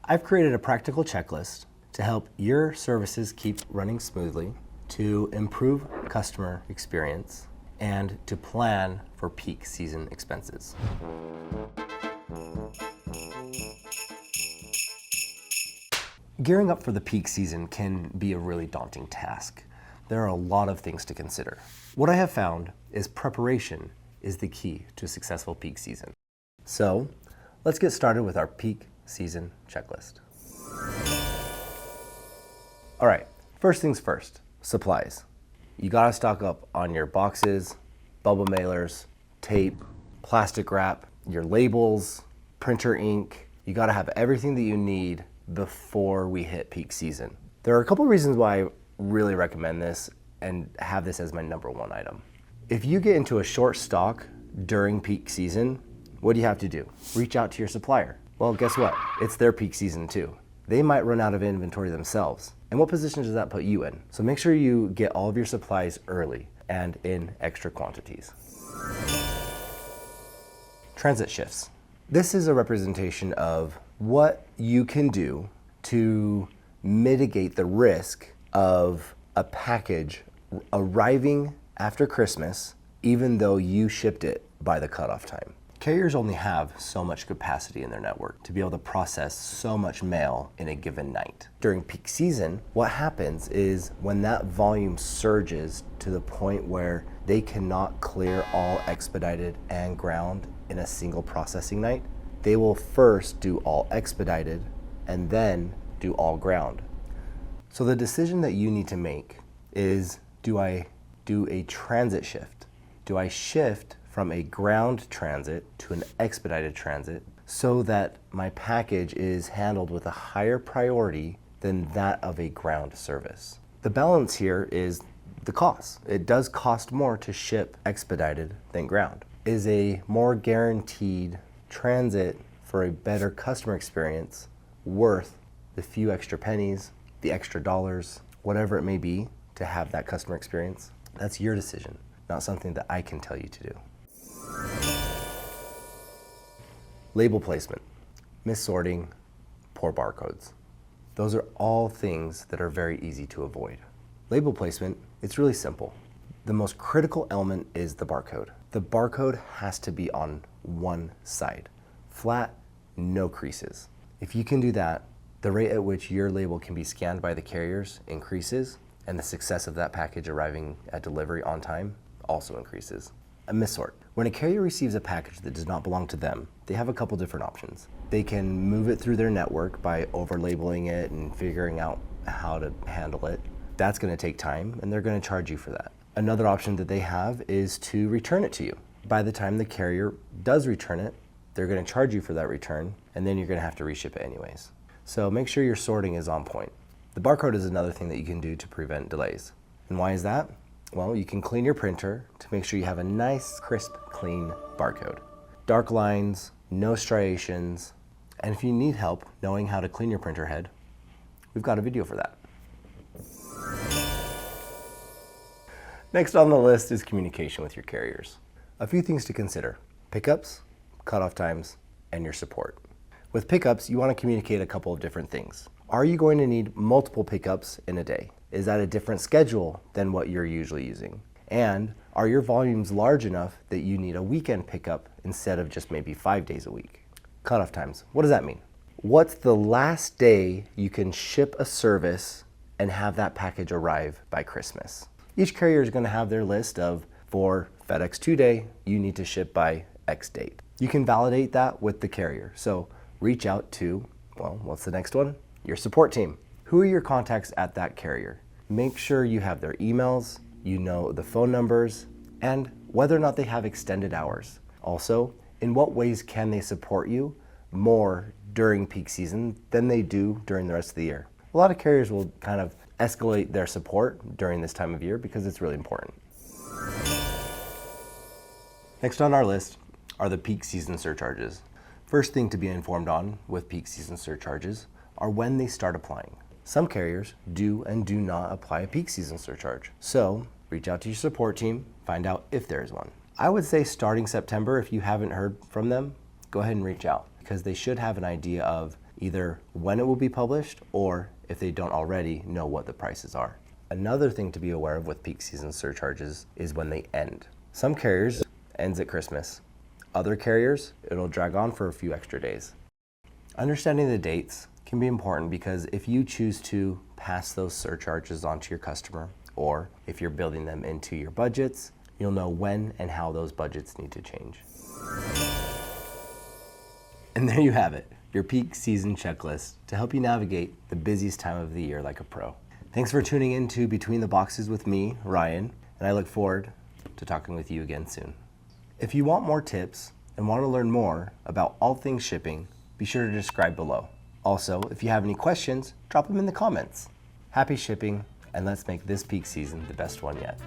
I've created a practical checklist to help your services keep running smoothly, to improve customer experience, and to plan for peak season expenses. Gearing up for the peak season can be a really daunting task. There are a lot of things to consider. What I have found is preparation is the key to a successful peak season. So let's get started with our peak season checklist. All right, first things first, supplies. You gotta stock up on your boxes, bubble mailers, tape, plastic wrap, your labels, printer ink. You gotta have everything that you need before we hit peak season. There are a couple reasons why I really recommend this and have this as my number one item. If you get into a short stock during peak season, what do you have to do? Reach out to your supplier. Well, guess what? It's their peak season too. They might run out of inventory themselves. And what position does that put you in? So make sure you get all of your supplies early and in extra quantities. Transit shifts. This is a representation of what you can do to mitigate the risk of a package arriving after Christmas, even though you shipped it by the cutoff time. Carriers only have so much capacity in their network to be able to process so much mail in a given night. During peak season, what happens is when that volume surges to the point where they cannot clear all expedited and ground in a single processing night, they will first do all expedited and then do all ground. So the decision that you need to make is, do I do a transit shift? Do I shift from a ground transit to an expedited transit so that my package is handled with a higher priority than that of a ground service? The balance here is the cost. It does cost more to ship expedited than ground. Is a more guaranteed transit for a better customer experience worth the few extra pennies, the extra dollars, whatever it may be to have that customer experience? That's your decision, not something that I can tell you to do. Label placement, missorting, poor barcodes. Those are all things that are very easy to avoid. Label placement, it's really simple. The most critical element is the barcode. The barcode has to be on one side, flat, no creases. If you can do that, the rate at which your label can be scanned by the carriers increases, and the success of that package arriving at delivery on time also increases. A missort. When a carrier receives a package that does not belong to them, they have a couple different options. They can move it through their network by over-labeling it and figuring out how to handle it. That's going to take time, and they're going to charge you for that. Another option that they have is to return it to you. By the time the carrier does return it, they're going to charge you for that return, and then you're going to have to reship it anyways. So make sure your sorting is on point. The barcode is another thing that you can do to prevent delays. And why is that? Well, you can clean your printer to make sure you have a nice, crisp, clean barcode. Dark lines, no striations, and if you need help knowing how to clean your printer head, we've got a video for that. Next on the list is communication with your carriers. A few things to consider: pickups, cutoff times, and your support. With pickups, you want to communicate a couple of different things. Are you going to need multiple pickups in a day? Is that a different schedule than what you're usually using? And are your volumes large enough that you need a weekend pickup instead of just maybe 5 days a week? Cutoff times, what does that mean? What's the last day you can ship a service and have that package arrive by Christmas? Each carrier is going to have their list of, for FedEx 2-day, you need to ship by X date. You can validate that with the carrier. So reach out to, well, what's the next one? Your support team. Who are your contacts at that carrier? Make sure you have their emails, you know the phone numbers, and whether or not they have extended hours. Also, in what ways can they support you more during peak season than they do during the rest of the year? A lot of carriers will kind of escalate their support during this time of year because it's really important. Next on our list are the peak season surcharges. First thing to be informed on with peak season surcharges are when they start applying. Some carriers do and do not apply a peak season surcharge. So reach out to your support team, find out if there is one. I would say starting September, if you haven't heard from them, go ahead and reach out because they should have an idea of either when it will be published or if they don't already know what the prices are. Another thing to be aware of with peak season surcharges is when they end. Some carriers ends at Christmas. Other carriers, it'll drag on for a few extra days. Understanding the dates can be important because if you choose to pass those surcharges on to your customer, or if you're building them into your budgets, you'll know when and how those budgets need to change. And there you have it, your peak season checklist to help you navigate the busiest time of the year like a pro. Thanks for tuning in to Between the Boxes with me, Ryan, and I look forward to talking with you again soon. If you want more tips and want to learn more about all things shipping, be sure to describe below. Also, if you have any questions, drop them in the comments. Happy shipping, and let's make this peak season the best one yet.